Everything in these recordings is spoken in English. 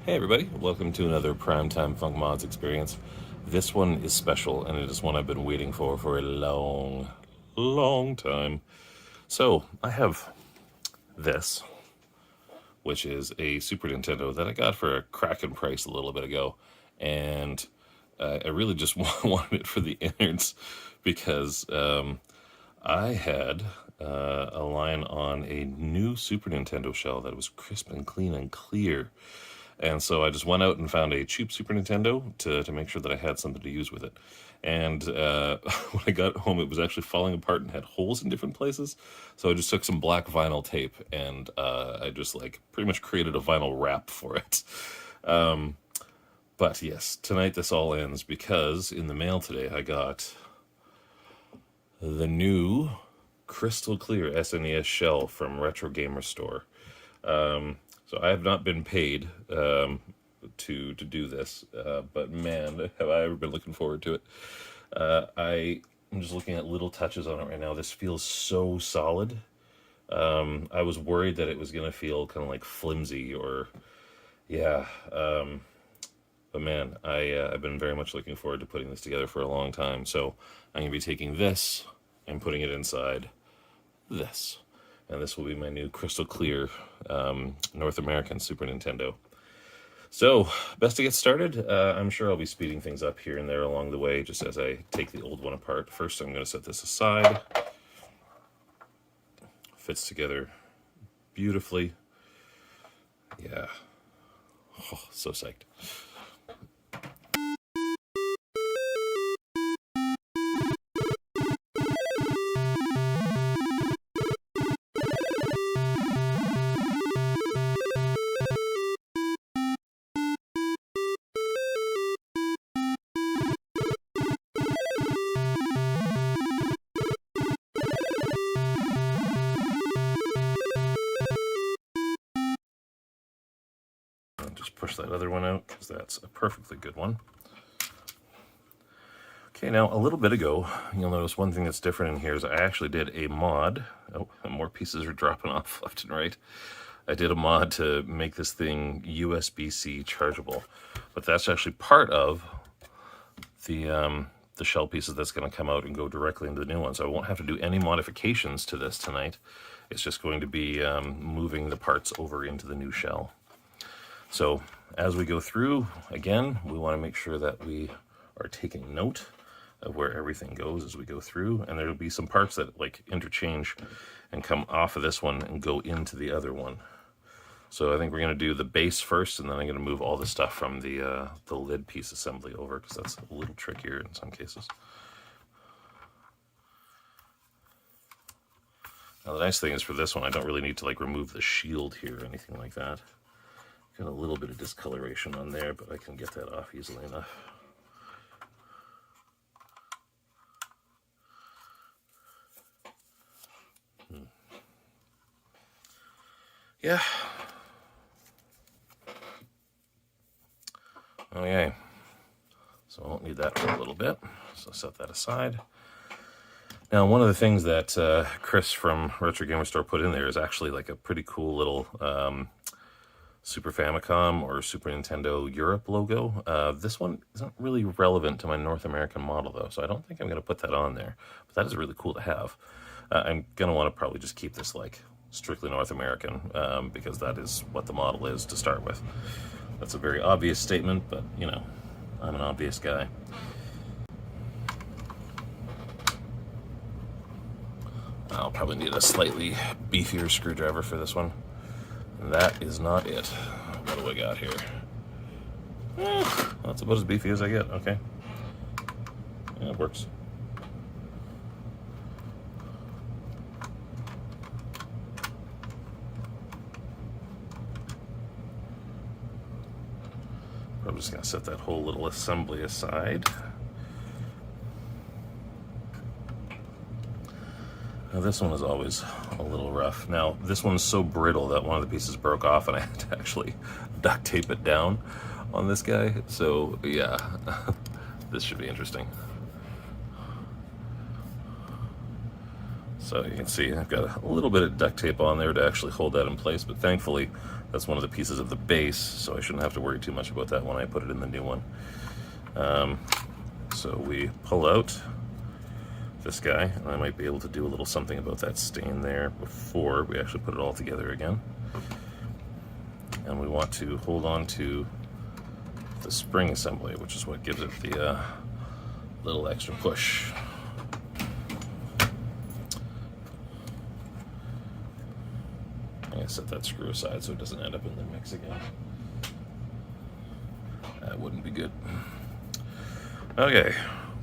Hey everybody, welcome to another Primetime Funk Mods experience. This one is special, and it is one I've been waiting for a long time. So, I have this, which is a Super Nintendo that I got for a cracking price a little bit ago, and I really just wanted it for the innards because I had a line on a new Super Nintendo shell that was crisp and clean and clear. And so I just went out and found a cheap Super Nintendo to make sure that I had something to use with it. And when I got home, it was actually falling apart and had holes in different places. So I just took some black vinyl tape and I just like pretty much created a vinyl wrap for it. But yes, tonight this all ends because in the mail today I got the new crystal clear SNES shell from Retro Gamer Store. So I have not been paid to do this, but man, have I ever been looking forward to it. I'm just looking at little touches on it right now. This feels so solid. I was worried that it was going to feel kind of like flimsy or, yeah. But man, I've been very much looking forward to putting this together for a long time. So I'm going to be taking this and putting it inside this. And this will be my new crystal clear North American Super Nintendo. So, best to get started. I'm sure I'll be speeding things up here and there along the way, just as I take the old one apart. First, I'm going to set this aside. Fits together beautifully. Yeah. Oh, so psyched. Just push that other one out because that's a perfectly good one. Okay, now a little bit ago, you'll notice one thing that's different in here is I actually did a mod. Oh, and more pieces are dropping off left and right. I did a mod to make this thing USB-C chargeable, but that's actually part of the shell pieces that's going to come out and go directly into the new one. So I won't have to do any modifications to this tonight. It's just going to be moving the parts over into the new shell. So as we go through, again, we want to make sure that we are taking note of where everything goes as we go through. And there'll be some parts that like interchange and come off of this one and go into the other one. So I think we're going to do the base first, and then I'm going to move all the stuff from the lid piece assembly over, because that's a little trickier in some cases. Now the nice thing is for this one, I don't really need to like remove the shield here or anything like that. Got a little bit of discoloration on there, but I can get that off easily enough. Yeah. Okay. So I won't need that for a little bit. So set that aside. Now, one of the things that Chris from Retro Gamer Store put in there is actually like a pretty cool little Super Famicom or Super Nintendo Europe logo. This one isn't really relevant to my North American model though, so I don't think I'm going to put that on there. But that is really cool to have. I'm going to want to probably just keep this like strictly North American because that is what the model is to start with. That's a very obvious statement, but you know, I'm an obvious guy. I'll probably need a slightly beefier screwdriver for this one. And that is not it. What do I got here? That's about as beefy as I get, okay. Yeah, it works. I'm just going to set that whole little assembly aside. Now this one is always a little rough. Now this one's so brittle that one of the pieces broke off and I had to actually duct tape it down on this guy. So yeah, this should be interesting. So you can see I've got a little bit of duct tape on there to actually hold that in place, but thankfully that's one of the pieces of the base, so I shouldn't have to worry too much about that when I put it in the new one. So we pull out this guy, and I might be able to do a little something about that stain there before we actually put it all together again. And we want to hold on to the spring assembly, which is what gives it the little extra push. I'm gonna set that screw aside so it doesn't end up in the mix again. That wouldn't be good. Okay,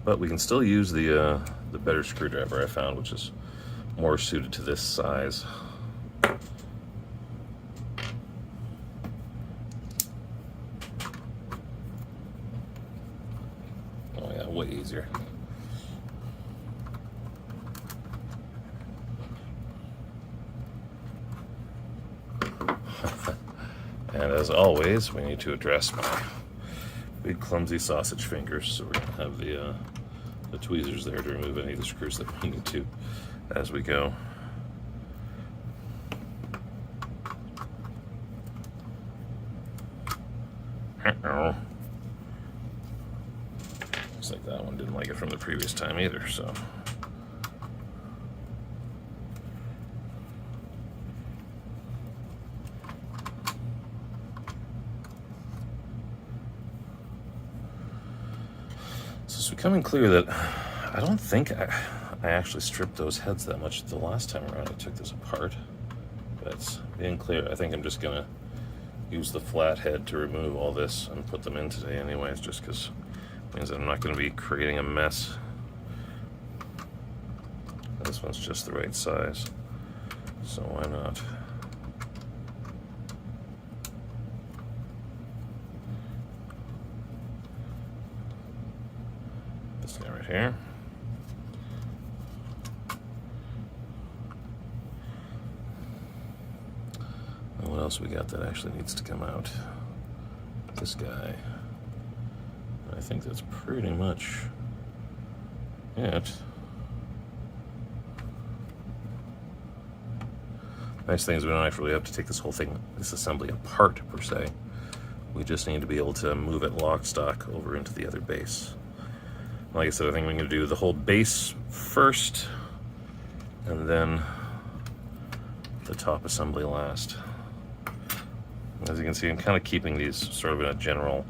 but we can still use the better screwdriver I found, which is more suited to this size. Oh yeah, way easier. And as always, we need to address my big clumsy sausage fingers, so we're going to have the tweezers there to remove any of the screws that we need to as we go. Looks like that one didn't like it from the previous time either, so. It's becoming clear that I don't think I actually stripped those heads that much the last time around I took this apart. But it's being clear, I think I'm just gonna use the flat head to remove all this and put them in today anyways, just because it means that I'm not gonna be creating a mess. This one's just the right size, so why not? This guy right here. And what else we got that actually needs to come out? This guy. I think that's pretty much it. Nice thing is we don't actually have to take this whole thing, this assembly apart per se. We just need to be able to move it lock stock over into the other base. Like I said, I think we're going to do the whole base first, and then the top assembly last. As you can see, I'm kind of keeping these sort of in a general.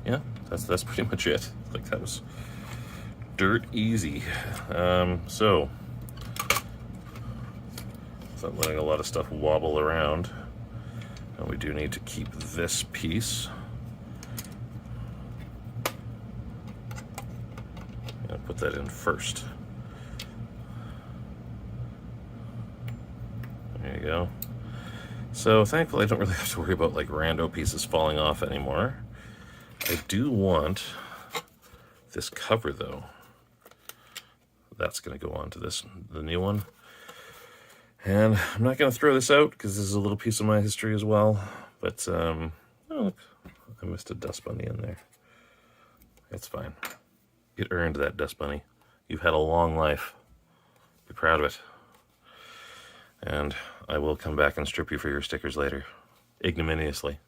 Yeah, that's pretty much it. Like, that was dirt easy. So, without letting a lot of stuff wobble around, and we do need to keep this piece. Put that in first. There you go. So thankfully I don't really have to worry about like rando pieces falling off anymore. I do want this cover though. That's going to go on to the new one. And I'm not going to throw this out because this is a little piece of my history as well. But oh look, I missed a dust bunny in there. It's fine. It earned that, dust bunny. You've had a long life. Be proud of it. And I will come back and strip you for your stickers later. Ignominiously.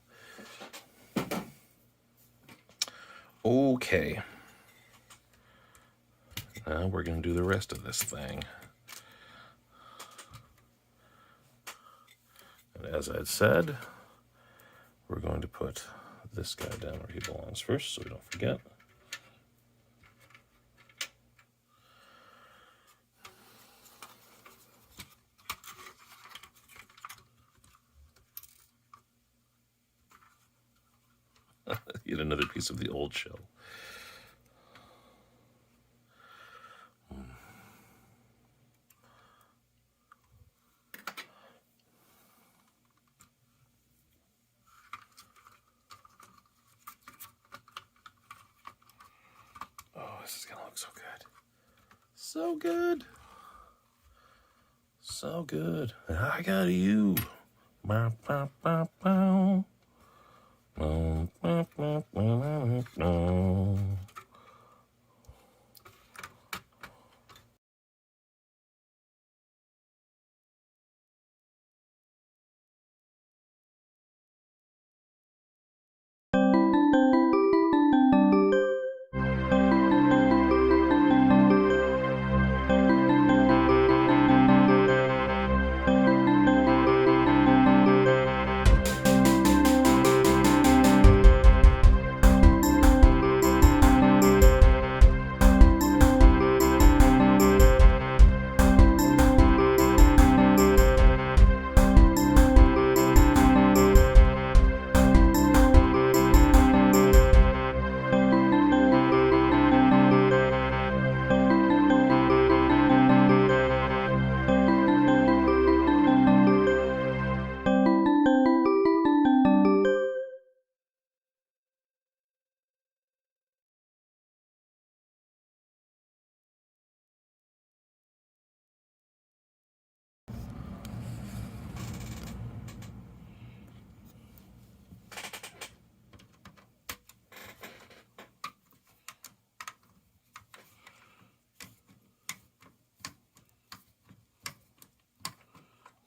Okay. Now we're going to do the rest of this thing. And as I said, we're going to put this guy down where he belongs first so we don't forget. Yet another piece of the old shell. Oh, this is gonna look so good. So good. So good. And I got you. Bow, bow, bow, bow. Bow, bow, bow, bow, bow.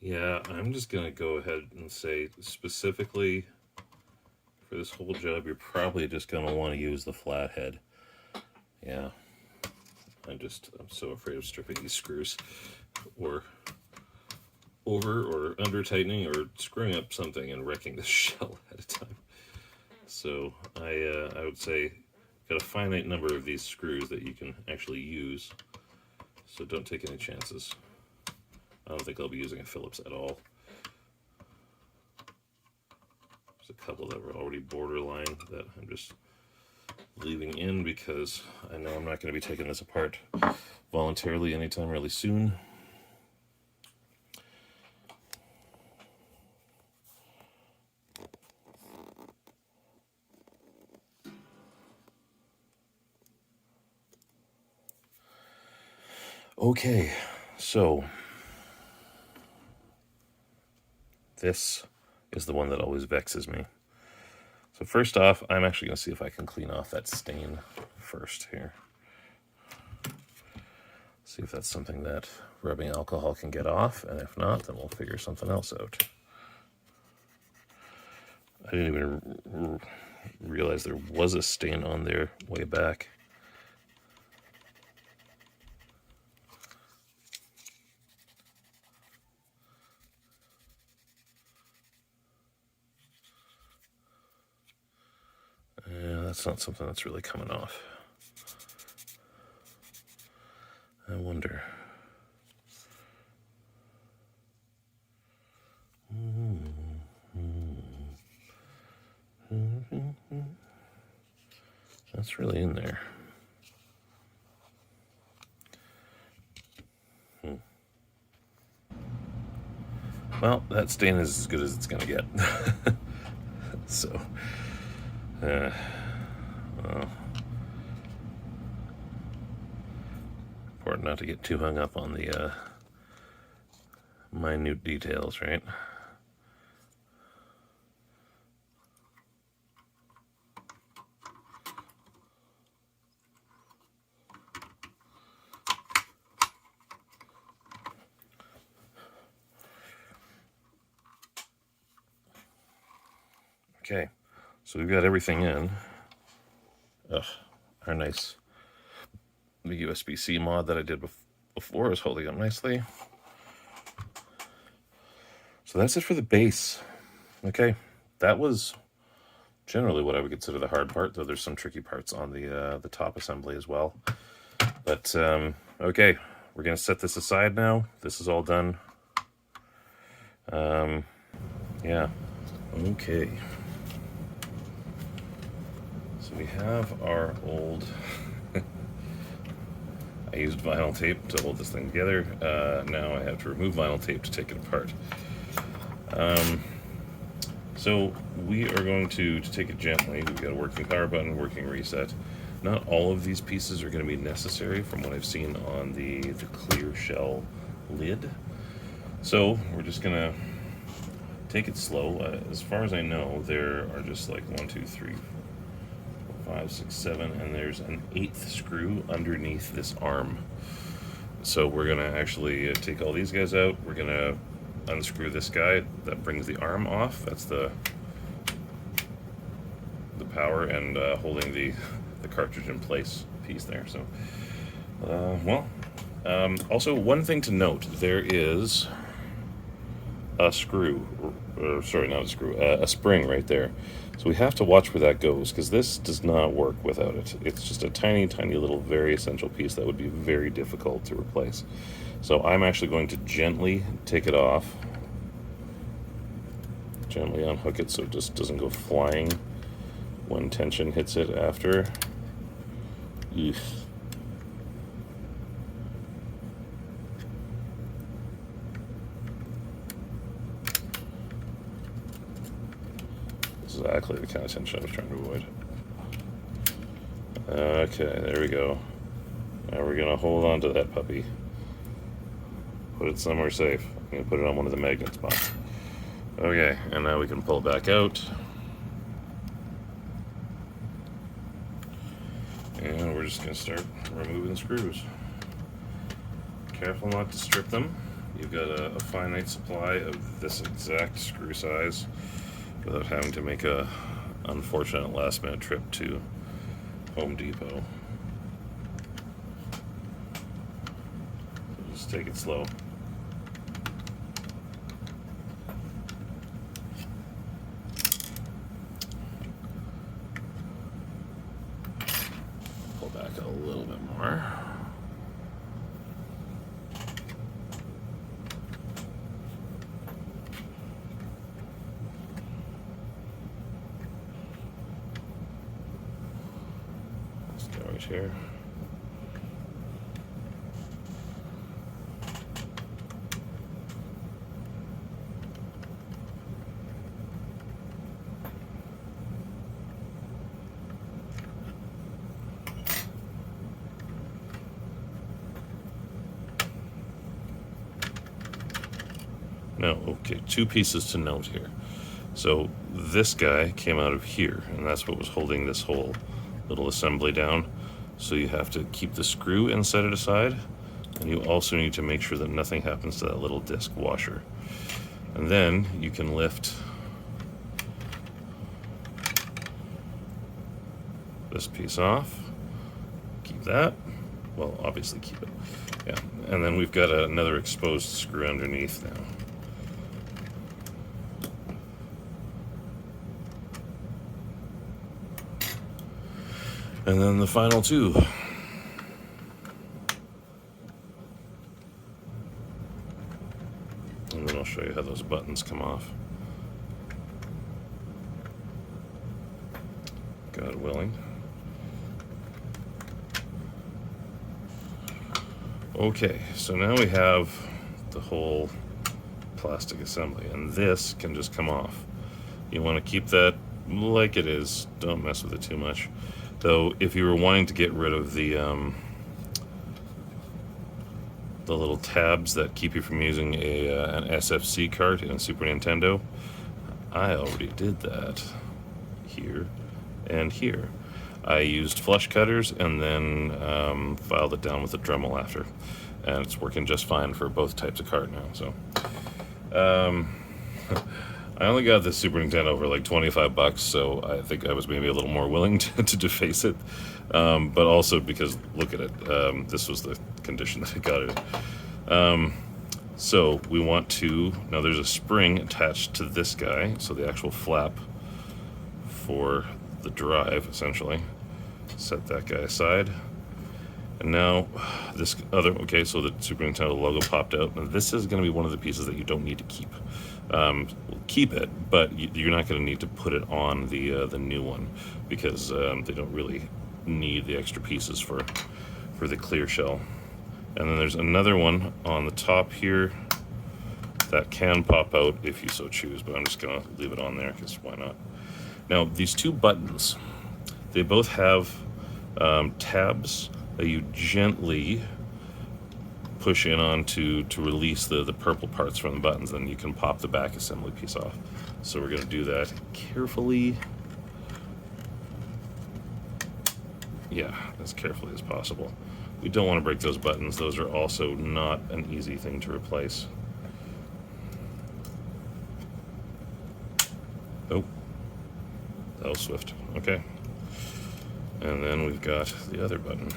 Yeah, I'm just going to go ahead and say specifically for this whole job, you're probably just going to want to use the flathead. Yeah. I'm so afraid of stripping these screws or over or under tightening or screwing up something and wrecking the shell at a time. So I would say got a finite number of these screws that you can actually use. So don't take any chances. I don't think I'll be using a Phillips at all. There's a couple that were already borderline that I'm just leaving in because I know I'm not going to be taking this apart voluntarily anytime really soon. Okay, so this is the one that always vexes me. So first off, I'm actually going to see if I can clean off that stain first here. See if that's something that rubbing alcohol can get off, and if not, then we'll figure something else out. I didn't even realize there was a stain on there way back. Yeah, that's not something that's really coming off. I wonder. That's really in there. Well, that stain is as good as it's going to get. So, well, important not to get too hung up on the minute details, right? Okay, so we've got everything in. Our nice the USB-C mod that I did before is holding up nicely. So that's it for the base. Okay, that was generally what I would consider the hard part, though there's some tricky parts on the top assembly as well. But okay, we're gonna set this aside now. This is all done. Yeah. Okay. So we have our old. I used vinyl tape to hold this thing together. Now I have to remove vinyl tape to take it apart. So we are going to take it gently. We've got a working power button, working reset. Not all of these pieces are going to be necessary from what I've seen on the clear shell lid. So we're just going to take it slow. As far as I know, there are just like 1, 2, 3, 4, 5, 6, 7, and there's an 8th screw underneath this arm. So we're going to actually take all these guys out. We're going to unscrew this guy that brings the arm off. That's the power and holding the cartridge in place piece there. So, also one thing to note, there is a screw, or sorry, not a screw, a spring right there. So we have to watch where that goes, because this does not work without it. It's just a tiny, tiny little, very essential piece that would be very difficult to replace. So I'm actually going to gently take it off, gently unhook it so it just doesn't go flying when tension hits it after. Eesh. Exactly the kind of tension I was trying to avoid. Okay, there we go. Now we're gonna hold on to that puppy. Put it somewhere safe. I'm gonna put it on one of the magnet spots. Okay, and now we can pull it back out. And we're just gonna start removing the screws. Careful not to strip them. you've got a finite supply of this exact screw size without having to make a unfortunate last minute trip to Home Depot. So just take it slow. Pull back a little bit more. Right here. Now, okay, two pieces to note here. So this guy came out of here, and that's what was holding this whole little assembly down. So you have to keep the screw and set it aside, and you also need to make sure that nothing happens to that little disc washer. And then you can lift this piece off, keep that, well, obviously keep it, yeah. And then we've got another exposed screw underneath now. And then the final two. And then I'll show you how those buttons come off. God willing. Okay, so now we have the whole plastic assembly, and this can just come off. You want to keep that like it is. Don't mess with it too much. Though, if you were wanting to get rid of the little tabs that keep you from using an SFC cart in a Super Nintendo, I already did that here and here. I used flush cutters and then filed it down with a Dremel after, and it's working just fine for both types of cart now. So, I only got this Super Nintendo for like 25 bucks, so I think I was maybe a little more willing to deface it. But also because, look at it, this was the condition that I got it in. So we want to, now there's a spring attached to this guy, so the actual flap for the drive, essentially. Set that guy aside. And now this other, okay, so the Super Nintendo logo popped out. Now this is going to be one of the pieces that you don't need to keep. Keep it, but you're not going to need to put it on the new one, because they don't really need the extra pieces for the clear shell. And then there's another one on the top here that can pop out if you so choose, but I'm just going to leave it on there because why not? Now these two buttons, they both have tabs that you gently push in on to release the purple parts from the buttons, and you can pop the back assembly piece off. So we're going to do that carefully. Yeah, as carefully as possible. We don't want to break those buttons. Those are also not an easy thing to replace. Oh, that was swift. Okay. And then we've got the other button.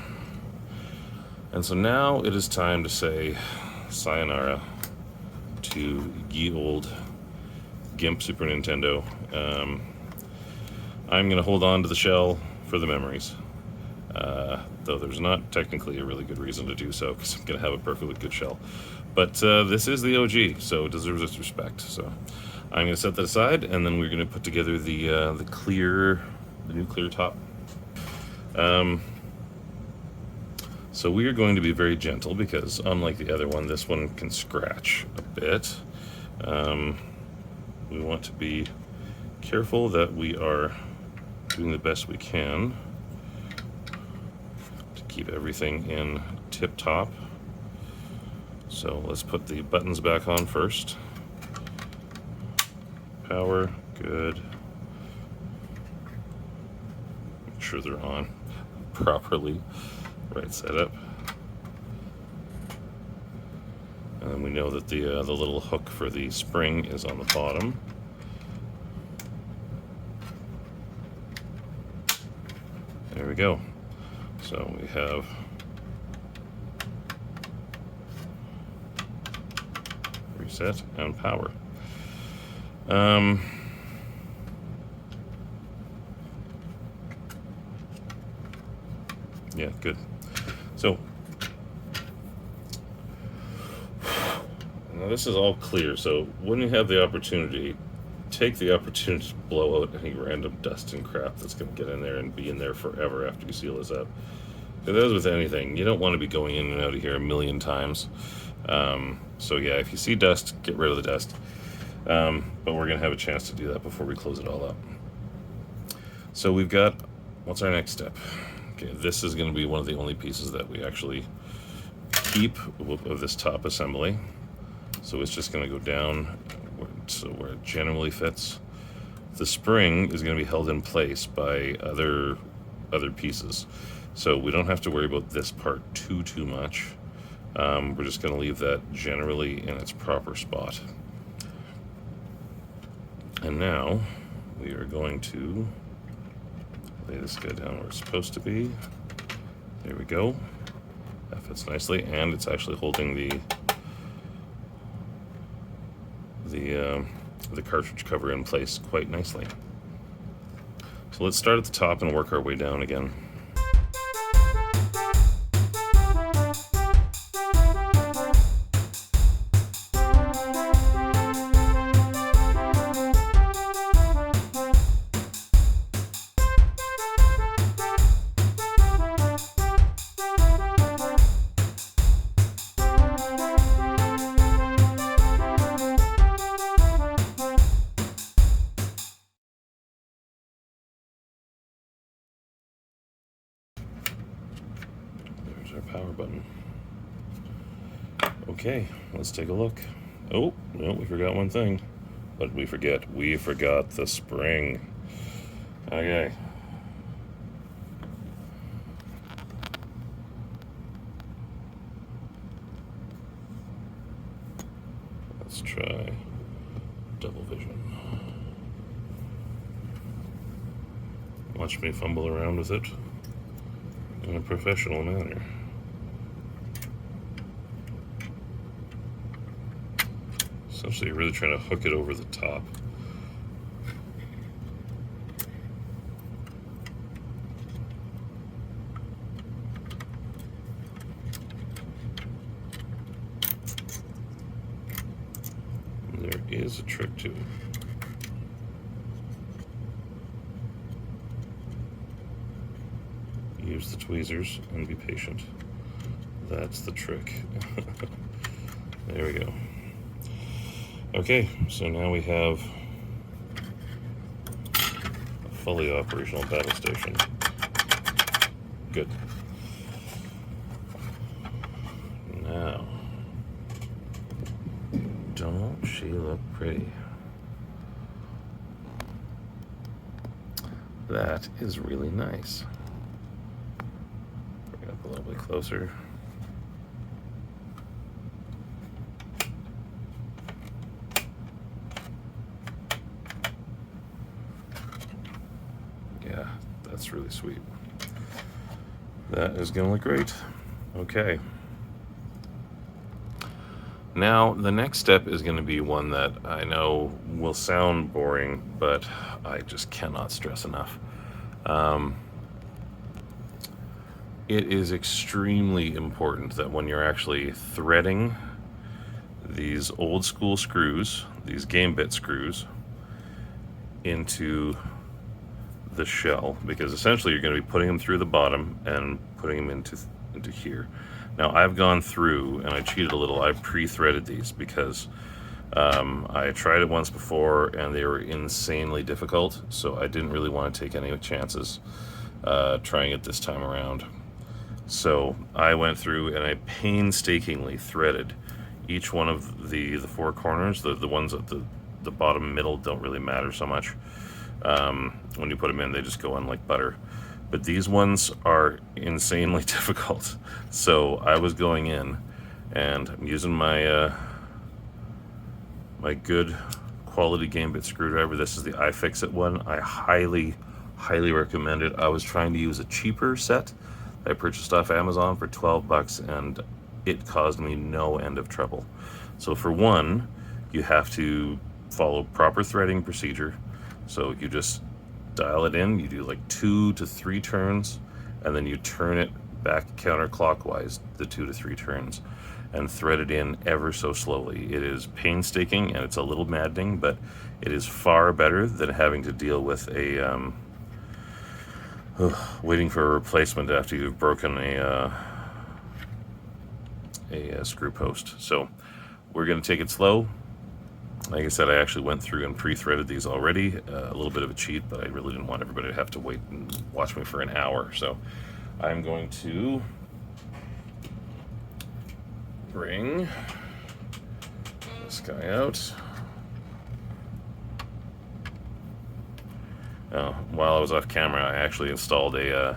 And so now it is time to say sayonara to ye old GIMP Super Nintendo. I'm going to hold on to the shell for the memories. Though there's not technically a really good reason to do so, because I'm going to have a perfectly good shell. But this is the OG, so it deserves its respect. So I'm going to set that aside, and then we're going to put together the new clear top. So we are going to be very gentle, because unlike the other one, this one can scratch a bit. We want to be careful that we are doing the best we can to keep everything in tip-top. So let's put the buttons back on first. Power, good. Make sure they're on properly. Right setup. And we know that the little hook for the spring is on the bottom. There we go. So we have reset and power. Yeah, good. So now this is all clear, so when you have the opportunity, take the opportunity to blow out any random dust and crap that's going to get in there and be in there forever after you seal this up. It is with anything. You don't want to be going in and out of here a million times. So yeah, if you see dust, get rid of the dust. But we're going to have a chance to do that before we close it all up. So we've got, what's our next step? Okay, this is going to be one of the only pieces that we actually keep of this top assembly. So it's just going to go down where it generally fits. The spring is going to be held in place by other pieces. So we don't have to worry about this part too much. We're just going to leave that generally in its proper spot. And now we are going to lay this guy down where it's supposed to be. There we go. That fits nicely, and it's actually holding the cartridge cover in place quite nicely. So let's start at the top and work our way down again. Power button. Okay, let's take a look. Oh, no, we forgot one thing. What did we forget? We forgot the spring. Okay. Let's try double vision. Watch me fumble around with it in a professional manner. Essentially, you're really trying to hook it over the top. There is a trick to it. Use the tweezers and be patient. That's the trick. There we go. Okay, so now we have a fully operational battle station. Good. Now, don't she look pretty? That is really nice. Bring it up a little bit closer. Yeah, that's really sweet. That is going to look great. Okay. Now, the next step is going to be one that I know will sound boring, but I just cannot stress enough. It is extremely important that when you're actually threading these old school screws, these game bit screws, into the shell, because essentially you're going to be putting them through the bottom and putting them into here. Now I've gone through and I cheated a little. I pre-threaded these because I tried it once before and they were insanely difficult, so I didn't really want to take any chances trying it this time around. So I went through and I painstakingly threaded each one of the four corners. The ones at the bottom middle don't really matter so much. When you put them in, they just go on like butter. But these ones are insanely difficult. So I was going in And I'm using my my good quality Gambit screwdriver. This is the iFixit one. I highly recommend it. I was trying to use a cheaper set that I purchased off Amazon for 12 bucks, and it caused me no end of trouble. So for one, you have to follow proper threading procedure. So you just dial it in, you do like 2 to 3 turns, and then you turn it back counterclockwise the 2 to 3 turns and thread it in ever so slowly. It is painstaking and it's a little maddening, but it is far better than having to deal with a waiting for a replacement after you've broken a screw post. So we're going to take it slow. Like I said, I actually went through and pre-threaded these already. A little bit of a cheat, but I really didn't want everybody to have to wait and watch me for an hour. So I'm going to bring this guy out. While I was off camera, I actually installed an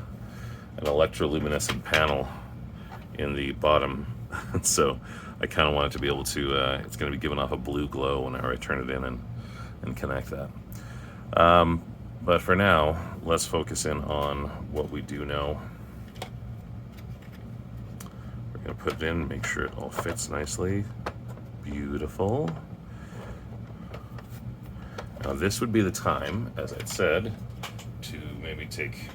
electroluminescent panel in the bottom. So I kind of want it to be able to, it's going to be giving off a blue glow whenever I turn it in and connect that. But for now, let's focus in on what we do know. We're going to put it in, make sure it all fits nicely. Beautiful. Now this would be the time, as I said, to maybe take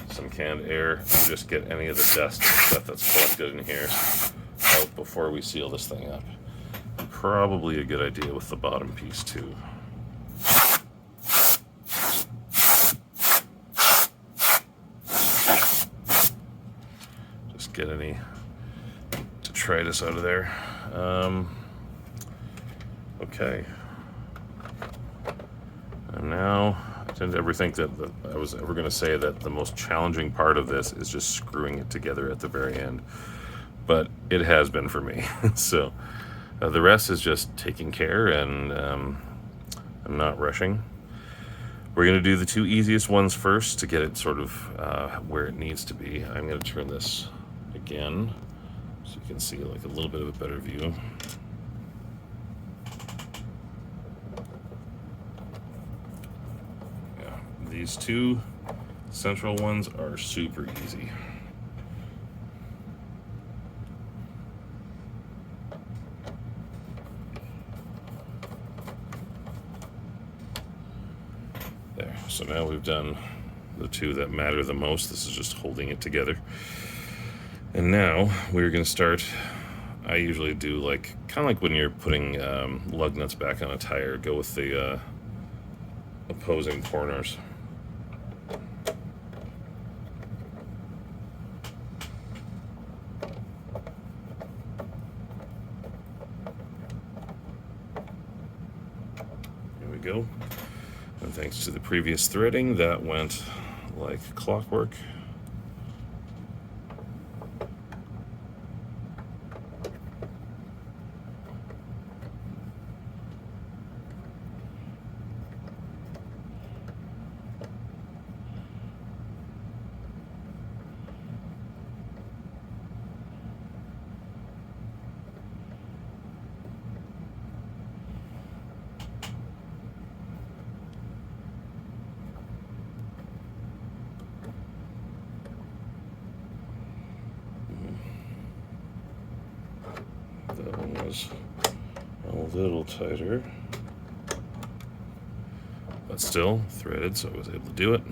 some canned air and just get any of the dust and stuff that's collected in here out before we seal this thing up. Probably a good idea with the bottom piece too. Just get any detritus out of there. Okay. And now, I tend to ever think that I was ever going to say that the most challenging part of this is just screwing it together at the very end. But it has been for me. So the rest is just taking care, and I'm not rushing. We're going to do the 2 easiest ones first to get it sort of where it needs to be. I'm going to turn this again so you can see like a little bit of a better view. Yeah, these 2 central ones are super easy. There, so now we've done the 2 that matter the most. This is just holding it together. And now we're going to start. I usually do like, kind of like when you're putting lug nuts back on a tire, go with the opposing corners. Here we go. And thanks to the previous threading, that went like clockwork. That one was a little tighter, but still threaded, so I was able to do it.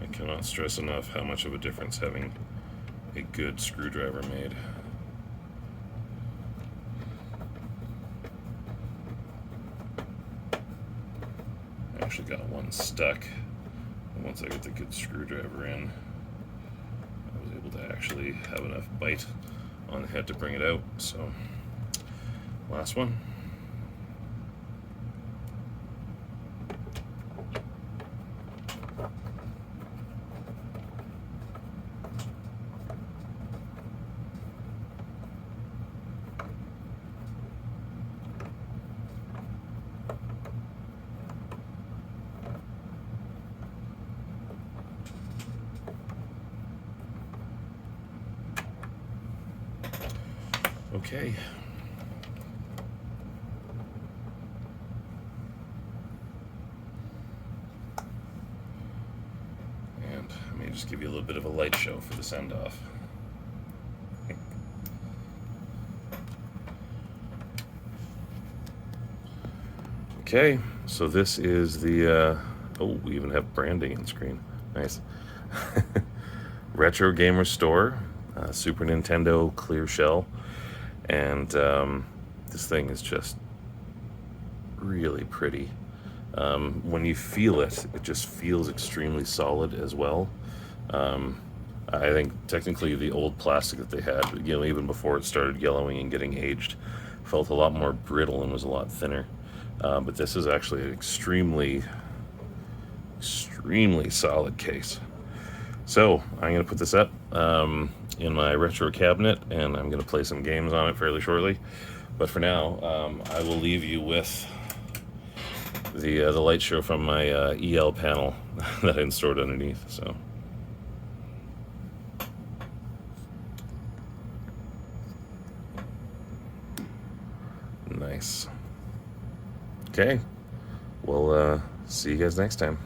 I cannot stress enough how much of a difference having a good screwdriver made. I actually got one stuck. Once I get the good screwdriver in, I was able to actually have enough bite on the head to bring it out. So, last one. Okay. And let me just give you a little bit of a light show for the send-off. Okay, so this is the, oh, we even have branding on screen. Nice. Retro Gamer Store, Super Nintendo clear shell. And this thing is just really pretty. When you feel it, it just feels extremely solid as well. I think technically the old plastic that they had, even before it started yellowing and getting aged, felt a lot more brittle and was a lot thinner. But this is actually an extremely solid case. So I'm going to put this up in my retro cabinet, and I'm going to play some games on it fairly shortly. But for now, I will leave you with the light show from my EL panel that I installed underneath. So. Nice. Okay. Well, see you guys next time.